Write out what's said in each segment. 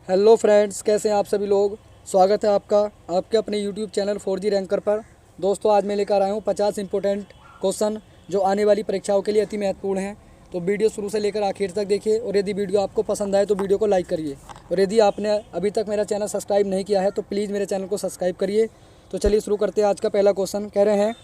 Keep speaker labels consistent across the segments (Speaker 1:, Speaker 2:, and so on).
Speaker 1: Hello friends, कैसे हैं आप सभी लोग। स्वागत है आपका आपके अपने यूट्यूब चैनल 4G रैंकर पर। दोस्तों, आज मैं लेकर आया हूँ 50 इंपॉर्टेंट क्वेश्चन जो आने वाली परीक्षाओं के लिए अति महत्वपूर्ण हैं। तो वीडियो शुरू से लेकर आखिर तक देखिए और यदि वीडियो आपको पसंद आए तो वीडियो को लाइक करिए और यदि आपने अभी तक मेरा चैनल सब्सक्राइब नहीं किया है तो प्लीज़ मेरे चैनल को सब्सक्राइब करिए। तो चलिए शुरू करते हैं। आज का पहला क्वेश्चन कह रहे हैं,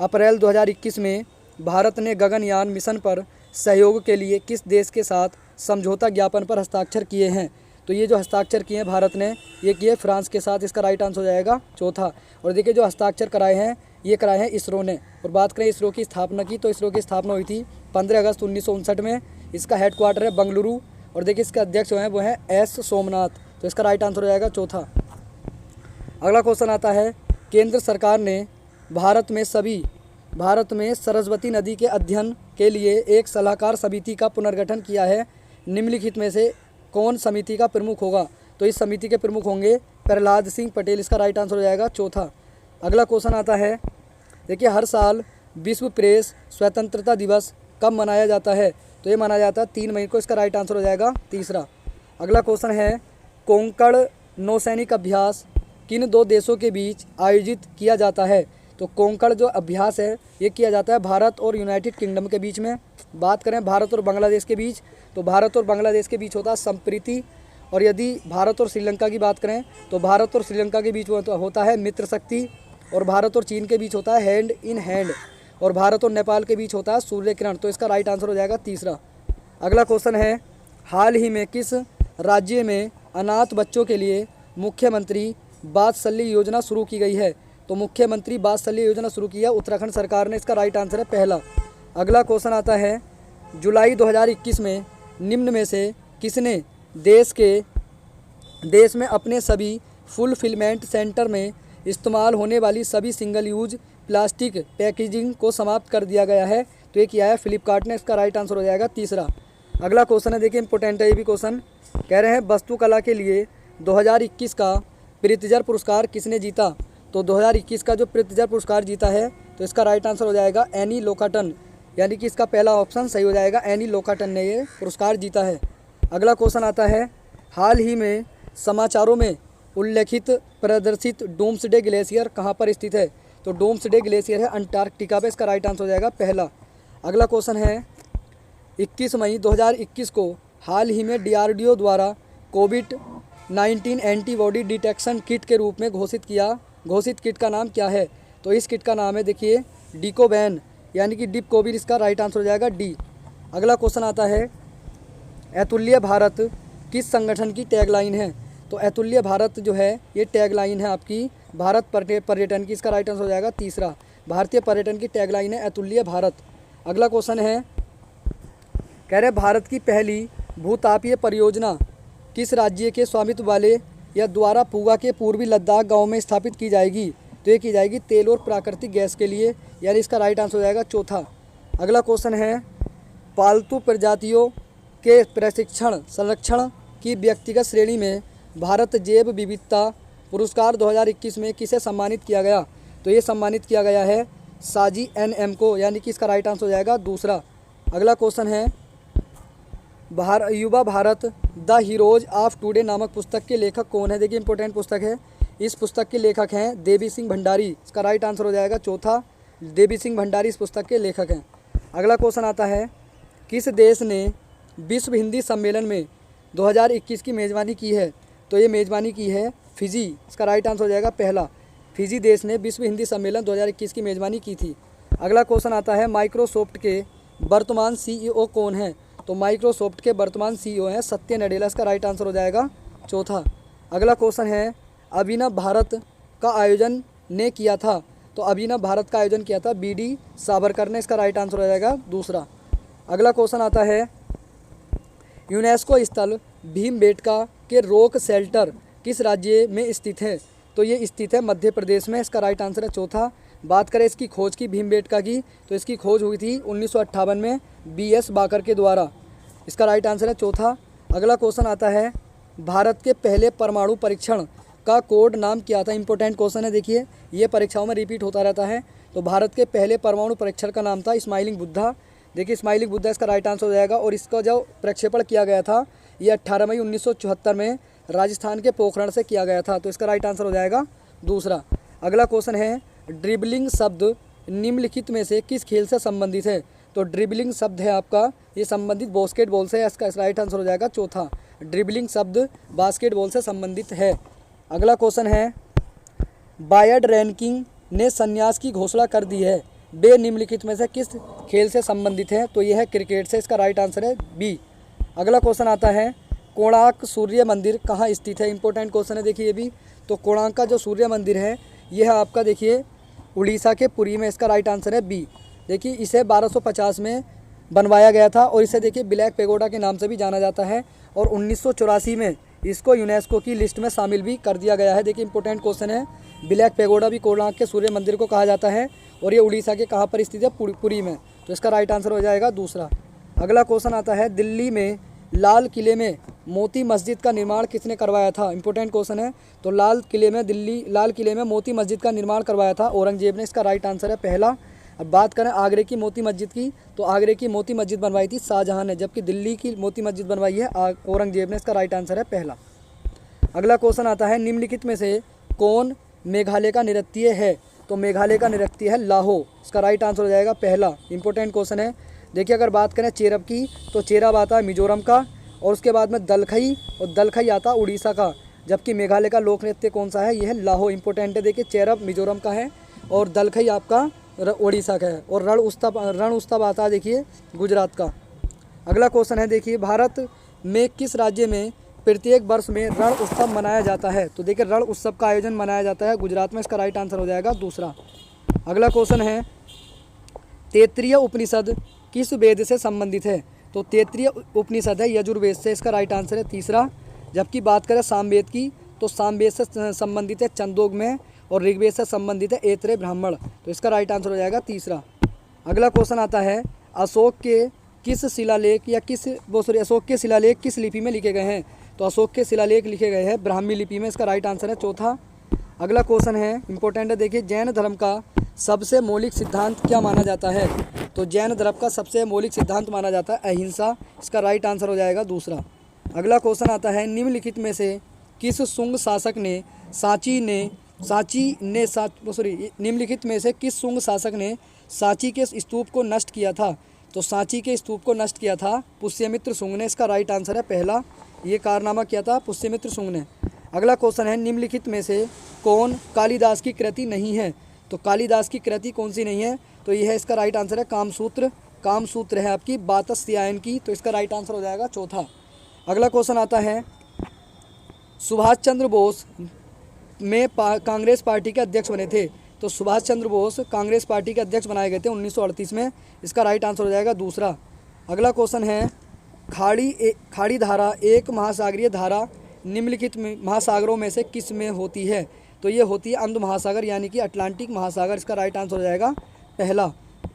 Speaker 1: अप्रैल 2021 में भारत ने गगनयान मिशन पर सहयोग के लिए किस देश के साथ समझौता ज्ञापन पर हस्ताक्षर किए हैं। तो ये जो हस्ताक्षर किए हैं भारत ने, ये किए फ्रांस के साथ। इसका राइट आंसर हो जाएगा चौथा। और देखिए, जो हस्ताक्षर कराए हैं ये कराए हैं इसरो ने। और बात करें इसरो की स्थापना की, तो इसरो की स्थापना हुई थी 15 अगस्त 1959 में। इसका हेडक्वार्टर है बंगलुरु और देखिए इसके अध्यक्ष जो हैं वो हैं एस सोमनाथ। तो इसका राइट आंसर हो जाएगा चौथा। अगला क्वेश्चन आता है, केंद्र सरकार ने भारत में सरस्वती नदी के अध्ययन के लिए एक सलाहकार समिति का पुनर्गठन किया है। निम्नलिखित में से कौन समिति का प्रमुख होगा। तो इस समिति के प्रमुख होंगे प्रहलाद सिंह पटेल। इसका राइट आंसर हो जाएगा चौथा। अगला क्वेश्चन आता है, देखिए हर साल विश्व प्रेस स्वतंत्रता दिवस कब मनाया जाता है। तो ये मनाया जाता है 3 मई को। इसका राइट आंसर हो जाएगा तीसरा। अगला क्वेश्चन है, कोंकण नौसैनिक अभ्यास किन 2 देशों के बीच आयोजित किया जाता है। तो कोंकण जो अभ्यास है ये किया जाता है भारत और यूनाइटेड किंगडम के बीच में। बात करें भारत और बांग्लादेश के बीच, तो भारत और बांग्लादेश के बीच होता है संप्रीति। और यदि भारत और श्रीलंका की बात करें तो भारत और श्रीलंका के बीच होता है मित्र शक्ति। और भारत और चीन के बीच होता है हैंड इन हैंड। और भारत और नेपाल के बीच होता है सूर्य किरण। तो इसका राइट आंसर हो जाएगा तीसरा। अगला क्वेश्चन है, हाल ही में किस राज्य में अनाथ बच्चों के लिए मुख्यमंत्री वात्सल्य योजना शुरू की गई है। तो मुख्यमंत्री वात्सल्य योजना शुरू की है उत्तराखंड सरकार ने। इसका राइट आंसर है पहला। अगला क्वेश्चन आता है, जुलाई 2021 में निम्न में से किसने देश में अपने सभी फुलफिलमेंट सेंटर में इस्तेमाल होने वाली सभी सिंगल यूज प्लास्टिक पैकेजिंग को समाप्त कर दिया गया है। तो ये किया है फ्लिपकार्ट ने। इसका राइट आंसर हो जाएगा तीसरा। अगला क्वेश्चन है, देखिए इंपॉर्टेंट है ये भी क्वेश्चन। कह रहे हैं, वास्तुकला के लिए 2021 का प्रित्जर पुरस्कार किसने जीता। तो 2021 का जो प्रित्जर पुरस्कार जीता है तो इसका राइट आंसर हो जाएगा एनी लोकाटन। यानी कि इसका पहला ऑप्शन सही हो जाएगा, एनी लोकाटन ने ये पुरस्कार जीता है। अगला क्वेश्चन आता है, हाल ही में समाचारों में उल्लेखित प्रदर्शित डूम्सडे ग्लेशियर कहाँ पर स्थित है। तो डूम्सडे ग्लेशियर है अंटार्कटिका पे। इसका राइट आंसर हो जाएगा पहला। अगला क्वेश्चन है, 21 मई 2021 को हाल ही में DRDO द्वारा कोविड-19 एंटीबॉडी डिटेक्शन किट के रूप में घोषित किट का नाम क्या है। तो इस किट का नाम है, देखिए डिकोवैन यानी कि डिपकोविड। इसका राइट आंसर हो जाएगा डी। अगला क्वेश्चन आता है, अतुल्य भारत किस संगठन की टैगलाइन है। तो अतुल्य भारत जो है ये टैगलाइन है आपकी भारत पर्यटन की। इसका राइट आंसर हो जाएगा तीसरा। भारतीय पर्यटन की टैगलाइन है अतुल्य भारत। अगला क्वेश्चन है, कह रहे भारत की पहली भूतापीय परियोजना किस राज्य के स्वामित्व वाले या द्वारा पूगा के पूर्वी लद्दाख गांव में स्थापित की जाएगी। तो ये की जाएगी तेल और प्राकृतिक गैस के लिए। यानी इसका राइट आंसर हो जाएगा चौथा। अगला क्वेश्चन है, पालतू प्रजातियों के प्रशिक्षण संरक्षण की व्यक्तिगत श्रेणी में भारत जैव विविधता पुरस्कार 2021 में किसे सम्मानित किया गया। तो ये सम्मानित किया गया है साजी NM को। यानी कि इसका राइट आंसर हो जाएगा दूसरा। अगला क्वेश्चन है, युवा Bharat the heroes of today नामक पुस्तक के लेखक कौन है। देखिए इंपॉर्टेंट पुस्तक है। इस पुस्तक के लेखक हैं देवी सिंह भंडारी। इसका राइट आंसर हो जाएगा चौथा। देवी सिंह भंडारी इस पुस्तक के लेखक हैं। अगला क्वेश्चन आता है, किस देश ने विश्व हिंदी सम्मेलन में 2021 की मेज़बानी की है। तो ये मेज़बानी की है फिजी। इसका राइट आंसर हो जाएगा पहला। फिजी देश ने विश्व हिंदी सम्मेलन 2021 की मेज़बानी की थी। अगला क्वेश्चन आता है, माइक्रोसॉफ्ट के वर्तमान CEO कौन है। तो माइक्रोसॉफ्ट के वर्तमान CEO हैं सत्य नडेला। इसका राइट आंसर हो जाएगा चौथा। अगला क्वेश्चन है, अभिनव भारत का आयोजन ने किया था। तो अभिनव भारत का आयोजन किया था BD सावरकर ने। इसका राइट आंसर हो जाएगा दूसरा। अगला क्वेश्चन आता है, यूनेस्को स्थल भीमबेटका के रॉक शेल्टर किस राज्य में स्थित है। तो ये स्थित है मध्य प्रदेश में। इसका राइट आंसर है चौथा। बात करें इसकी खोज की भीमबेटका की, तो इसकी खोज हुई थी 1958 में BS बाकर के द्वारा। इसका राइट आंसर है चौथा। अगला क्वेश्चन आता है, भारत के पहले परमाणु परीक्षण का कोड नाम क्या था। इंपॉर्टेंट क्वेश्चन है, देखिए ये परीक्षाओं में रिपीट होता रहता है। तो भारत के पहले परमाणु परीक्षण का नाम था स्माइलिंग बुद्धा। देखिए स्माइलिंग बुद्धा इसका राइट आंसर हो जाएगा। और इसका जो प्रक्षेपण किया गया था ये 18 मई 1974 में राजस्थान के पोखरण से किया गया था। तो इसका राइट आंसर हो जाएगा दूसरा। अगला क्वेश्चन है, ड्रिबलिंग शब्द निम्नलिखित में से किस खेल से संबंधित है? तो ड्रिबलिंग शब्द है आपका, ये संबंधित बास्केटबॉल से है। इसका राइट आंसर हो जाएगा चौथा। ड्रिबलिंग शब्द बास्केटबॉल से संबंधित है। अगला क्वेश्चन है, बायड रैंकिंग ने संन्यास की घोषणा कर दी है। वे निम्नलिखित में से किस खेल से संबंधित हैं? तो यह है क्रिकेट से। इसका राइट आंसर है बी। अगला क्वेश्चन आता है, कोणार्क सूर्य मंदिर कहाँ स्थित है? इंपॉर्टेंट क्वेश्चन है देखिए ये भी। तो कोणार्क का जो सूर्य मंदिर है यह आपका देखिए उड़ीसा के पुरी में। इसका राइट आंसर है बी। देखिए इसे 1250 में बनवाया गया था और इसे देखिए ब्लैक पेगोडा के नाम से भी जाना जाता है और 1984 में इसको यूनेस्को की लिस्ट में शामिल भी कर दिया गया है। देखिए इंपॉर्टेंट क्वेश्चन है, ब्लैक पेगोडा भी कोणार्क के सूर्य मंदिर को कहा जाता है और ये उड़ीसा के कहाँ पर स्थित है? पुरी में। तो इसका राइट आंसर हो जाएगा दूसरा। अगला क्वेश्चन आता है, दिल्ली में लाल किले में मोती मस्जिद का निर्माण किसने करवाया था? इंपॉर्टेंट क्वेश्चन है। तो लाल किले में मोती मस्जिद का निर्माण करवाया था औरंगजेब ने। इसका राइट आंसर है पहला। अब बात करें आगरे की मोती मस्जिद की, तो आगरे की मोती मस्जिद बनवाई थी शाहजहां ने, जबकि दिल्ली की मोती मस्जिद बनवाई है औरंगजेब ने। इसका राइट आंसर है पहला। अगला क्वेश्चन आता है, निम्नलिखित में से कौन मेघालय का नृत्य है? तो मेघालय का नृत्य है लाहो। इसका राइट आंसर हो जाएगा पहला। इंपॉर्टेंट क्वेश्चन है। देखिए अगर बात करें चेरब की, तो चेरब आता है मिजोरम का और उसके बाद में दलखई, और दलखई आता है उड़ीसा का, जबकि मेघालय का लोक नृत्य कौन सा है? यह है लाहो। इंपॉर्टेंट है। देखिए चेरब मिजोरम का है और दलखई आपका उड़ीसा का है और रण उत्सव आता है देखिए गुजरात का। अगला क्वेश्चन है देखिए, भारत में किस राज्य में प्रत्येक वर्ष में रण उत्सव मनाया जाता है? तो देखिए रण उत्सव का आयोजन मनाया जाता है गुजरात में। इसका राइट आंसर हो जाएगा दूसरा। अगला क्वेश्चन है, तैत्तिरीय उपनिषद किस वेद से संबंधित है? तो तैत्तिरीय उपनिषद है यजुर्वेद से। इसका राइट आंसर है तीसरा। जबकि बात करें सामवेद की, तो सामवेद से संबंधित है छंदोग में और ऋग्वेद से संबंधित है ऐत्रेय ब्राह्मण। तो इसका राइट आंसर हो जाएगा तीसरा। अगला क्वेश्चन आता है, अशोक के शिलालेख किस लिपि में लिखे गए हैं? तो अशोक के शिलालेख लिखे गए हैं ब्राह्मी लिपि में। इसका राइट आंसर है चौथा। अगला क्वेश्चन है इंपॉर्टेंट है, देखिए जैन धर्म का सबसे मौलिक सिद्धांत क्या माना जाता है? तो जैन धर्म का सबसे मौलिक सिद्धांत माना जाता है अहिंसा। इसका राइट आंसर हो जाएगा दूसरा। अगला क्वेश्चन आता है, निम्नलिखित में से किस शुंग शासक ने निम्नलिखित में से किस शुंग शासक ने सांची के स्तूप को नष्ट किया था? तो सांची के स्तूप को नष्ट किया था पुष्यमित्र शुंग ने। इसका राइट आंसर है पहला। ये कारनामा किया था पुष्यमित्र शुंग ने। अगला क्वेश्चन है, निम्नलिखित में से कौन कालिदास की कृति नहीं है? तो कालिदास की कृति कौन सी नहीं है? तो यह है, इसका राइट आंसर है कामसूत्र। कामसूत्र है आपकी वात्स्यायन की। तो इसका राइट आंसर हो जाएगा चौथा। अगला क्वेश्चन आता है, सुभाष चंद्र बोस में कांग्रेस पार्टी के अध्यक्ष बने थे। तो सुभाष चंद्र बोस कांग्रेस पार्टी के अध्यक्ष बनाए गए थे 1938 में। इसका राइट आंसर हो जाएगा दूसरा। अगला क्वेश्चन है, खाड़ी धारा एक महासागरीय धारा निम्नलिखित महासागरों में से किस में होती है? तो ये होती है अंध महासागर यानी कि अटलांटिक महासागर। इसका राइट आंसर हो जाएगा पहला।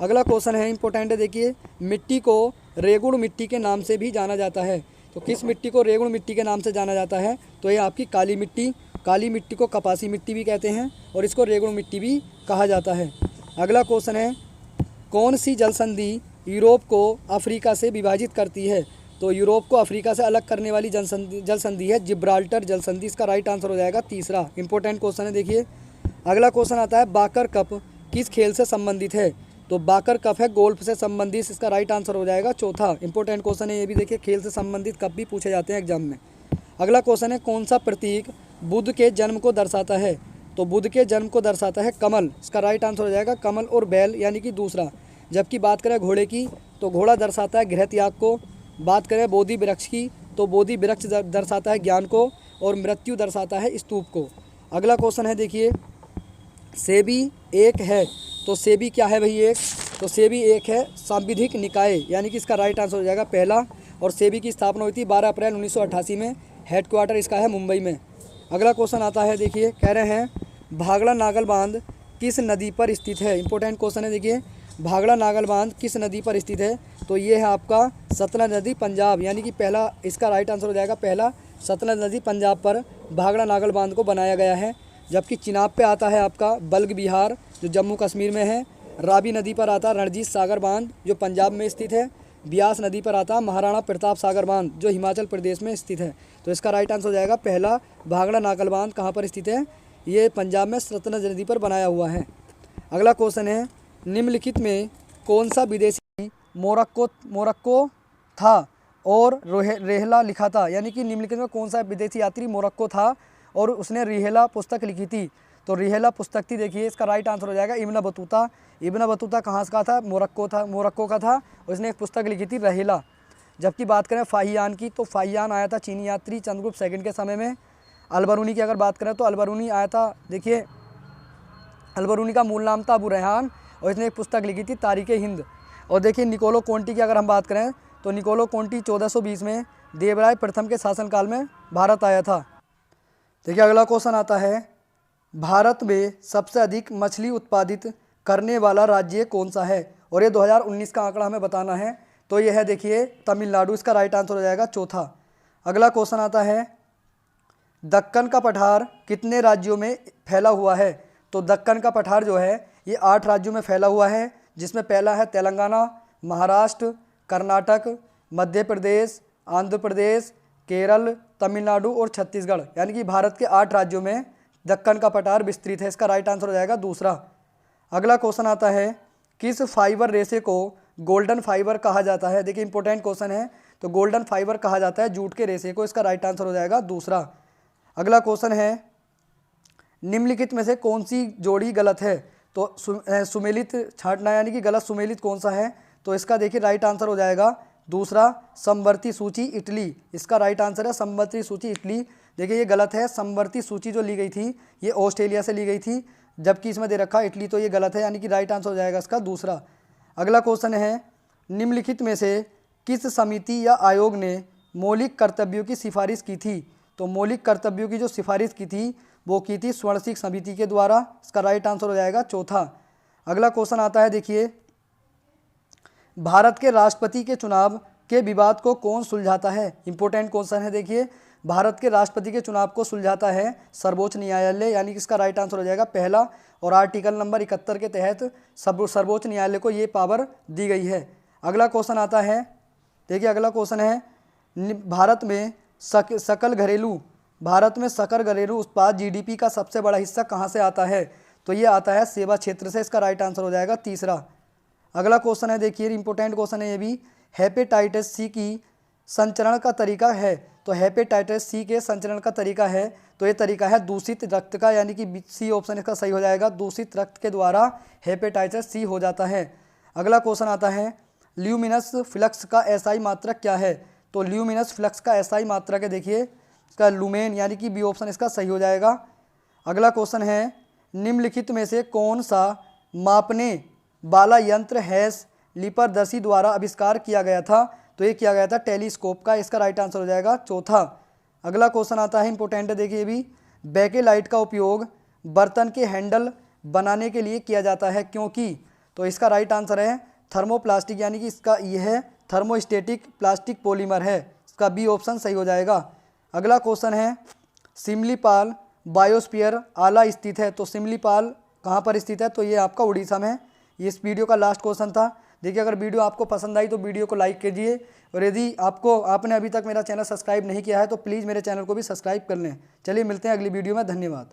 Speaker 1: अगला क्वेश्चन है इंपॉर्टेंट है, देखिए मिट्टी को रेगुड़ मिट्टी के नाम से भी जाना जाता है। तो किस मिट्टी को रेगुड़ मिट्टी के नाम से जाना जाता है? तो ये आपकी काली मिट्टी। काली मिट्टी को कपासी मिट्टी भी कहते हैं और इसको रेगुड़ मिट्टी भी कहा जाता है। अगला क्वेश्चन है, कौन सी जल संधि यूरोप को अफ्रीका से विभाजित करती है? तो यूरोप को अफ्रीका से अलग करने वाली जल संधि है जिब्राल्टर जल संधि। इसका राइट आंसर हो जाएगा तीसरा। इंपॉर्टेंट क्वेश्चन है देखिए। अगला क्वेश्चन आता है, बाकर कप किस खेल से संबंधित है? तो बाकर कप है गोल्फ से संबंधित। इसका राइट आंसर हो जाएगा चौथा। इंपॉर्टेंट क्वेश्चन है ये भी, देखिए खेल से संबंधित कप भी पूछे जाते हैं एग्जाम में। अगला क्वेश्चन है, कौन सा प्रतीक बुद्ध के जन्म को दर्शाता है? तो बुद्ध के जन्म को दर्शाता है कमल। इसका राइट आंसर हो जाएगा कमल और बैल यानी कि दूसरा। जबकि बात करें घोड़े की, तो घोड़ा दर्शाता है गृह त्याग को। बात करें बोधि वृक्ष की, तो बोधि वृक्ष दर्शाता है ज्ञान को और मृत्यु दर्शाता है स्तूप को। अगला क्वेश्चन है देखिए, सेबी एक है। तो सेबी क्या है भाई? एक। तो सेबी एक है सांविधिक निकाय यानी कि इसका राइट आंसर हो जाएगा पहला। और सेबी की स्थापना हुई थी 12 अप्रैल 1988 में। हेडक्वार्टर इसका है मुंबई में। अगला क्वेश्चन आता है देखिए, कह रहे हैं भाखड़ा नागल बांध किस नदी पर स्थित है? इंपॉर्टेंट क्वेश्चन है देखिए, भाखड़ा नागल बांध किस नदी पर स्थित है? तो ये है आपका सतलज नदी पंजाब यानी कि पहला। इसका राइट आंसर हो जाएगा पहला। सतलज नदी पंजाब पर भाखड़ा नागल बांध को बनाया गया है। जबकि चिनाब पे आता है आपका बल्ग बिहार जो जम्मू कश्मीर में है। रावी नदी पर आता है रणजीत सागर बांध जो पंजाब में स्थित है। ब्यास नदी पर आता है महाराणा प्रताप सागर बांध, जो हिमाचल प्रदेश में स्थित है। तो इसका राइट आंसर हो जाएगा पहला भाखड़ा नाकल बांध कहाँ पर स्थित है, ये पंजाब में सतलज नदी पर बनाया हुआ है। अगला क्वेश्चन है, निम्नलिखित में कौन सा विदेशी मोरक्को था और रेहला लिखा था, यानी कि निम्नलिखित में कौन सा विदेशी यात्री मोरक्को था और उसने रिहेला पुस्तक लिखी थी। तो रिहेला पुस्तक थी, देखिए इसका राइट आंसर हो जाएगा इब्न बतूता। इब्न बतूता कहाँ का था, मोरक्को का था। उसने एक पुस्तक लिखी थी रहेला। जबकि बात करें फाहियान की, तो फाहियान आया था चीनी यात्री चंद्रगुप्त सेकंड के समय में। अलबरूनी की अगर बात करें तो अलबरूनी आया था, देखिए अलबरूनी का मूल नाम था अबू रेहान और इसने एक पुस्तक लिखी थी तारीख़ हिंद। और देखिए निकोलो कोंटी की अगर हम बात करें तो निकोलो कोंटी 1420 में देवराय प्रथम के शासनकाल में भारत आया था। देखिए अगला क्वेश्चन आता है, भारत में सबसे अधिक मछली उत्पादित करने वाला राज्य कौन सा है, और ये 2019 का आंकड़ा हमें बताना है। तो ये है देखिए तमिलनाडु, इसका राइट आंसर हो जाएगा चौथा। अगला क्वेश्चन आता है, दक्कन का पठार कितने राज्यों में फैला हुआ है। तो दक्कन का पठार जो है ये 8 राज्यों में फैला हुआ है, जिसमें पहला है तेलंगाना, महाराष्ट्र, कर्नाटक, मध्य प्रदेश, आंध्र प्रदेश, केरल, तमिलनाडु और छत्तीसगढ़, यानी कि भारत के 8 राज्यों में दक्कन का पठार विस्तृत है। इसका राइट आंसर हो जाएगा दूसरा। अगला क्वेश्चन आता है, किस फाइबर रेशे को गोल्डन फाइबर कहा जाता है। देखिए इंपॉर्टेंट क्वेश्चन है। तो गोल्डन फाइबर कहा जाता है जूट के रेशे को, इसका राइट आंसर हो जाएगा दूसरा। अगला क्वेश्चन है, निम्नलिखित में से कौन सी जोड़ी गलत है। तो सुमेलित छांटना, यानी कि गलत सुमेलित कौन सा है। तो इसका देखिए राइट आंसर हो जाएगा दूसरा, समवर्ती सूची इटली। इसका राइट आंसर है समवर्ती सूची इटली। देखिए ये गलत है, समवर्ती सूची जो ली गई थी ये ऑस्ट्रेलिया से ली गई थी, जबकि इसमें दे रखा इटली, तो ये गलत है, यानी कि राइट आंसर हो जाएगा इसका दूसरा। अगला क्वेश्चन है, निम्नलिखित में से किस समिति या आयोग ने मौलिक कर्तव्यों की सिफारिश की थी। तो मौलिक कर्तव्यों की जो सिफारिश की थी वो की थी स्वर्ण सिख समिति के द्वारा। इसका राइट आंसर हो जाएगा चौथा। अगला क्वेश्चन आता है, देखिए भारत के राष्ट्रपति के चुनाव के विवाद को कौन सुलझाता है। इंपॉर्टेंट क्वेश्चन है। देखिए भारत के राष्ट्रपति के चुनाव को सुलझाता है सर्वोच्च न्यायालय, यानी कि इसका राइट आंसर हो जाएगा पहला। और आर्टिकल नंबर 71 के तहत सर्वोच्च न्यायालय को ये पावर दी गई है। अगला क्वेश्चन आता है, देखिए अगला क्वेश्चन है, भारत में सकल घरेलू उत्पाद जीडीपी का सबसे बड़ा हिस्सा कहाँ से आता है। तो ये आता है सेवा क्षेत्र से। इसका राइट आंसर हो जाएगा तीसरा। अगला क्वेश्चन है, देखिए इंपॉर्टेंट क्वेश्चन है ये भी, हेपेटाइटिस सी की संचरण का तरीका है। तो हेपेटाइटिस सी के संचरण का तरीका है, तो ये तरीका है दूषित रक्त का, यानी कि सी ऑप्शन इसका सही हो जाएगा। दूषित रक्त के द्वारा हेपेटाइटिस सी हो जाता है। अगला क्वेश्चन आता है, ल्यूमिनस फ्लक्स का एसआई मात्रक क्या है। तो ल्यूमिनस फ्लक्स का एसआई मात्रक है, देखिए इसका लुमेन, यानी कि बी ऑप्शन इसका सही हो जाएगा। अगला क्वेश्चन है, निम्नलिखित में से कौन सा मापने वाला यंत्र हैस लिपरदर्शी द्वारा आविष्कार किया गया था। तो ये किया गया था टेलीस्कोप का। इसका राइट आंसर हो जाएगा चौथा। अगला क्वेश्चन आता है, इंपॉर्टेंट है, देखिए भी, बेकेलाइट का उपयोग बर्तन के हैंडल बनाने के लिए किया जाता है क्योंकि। तो इसका राइट आंसर है थर्मोप्लास्टिक, यानी कि इसका यह है थर्मोस्टेटिक प्लास्टिक पॉलीमर है। इसका बी ऑप्शन सही हो जाएगा। अगला क्वेश्चन है, सिमलीपाल बायोस्फीयर आला स्थित है। तो सिमलीपाल कहाँ पर स्थित है। तो ये आपका उड़ीसा में। ये इस वीडियो का लास्ट क्वेश्चन था। देखिए अगर वीडियो आपको पसंद आई तो वीडियो को लाइक कीजिए, और यदि आपने अभी तक मेरा चैनल सब्सक्राइब नहीं किया है तो प्लीज़ मेरे चैनल को भी सब्सक्राइब कर लें। चलिए मिलते हैं अगली वीडियो में, धन्यवाद।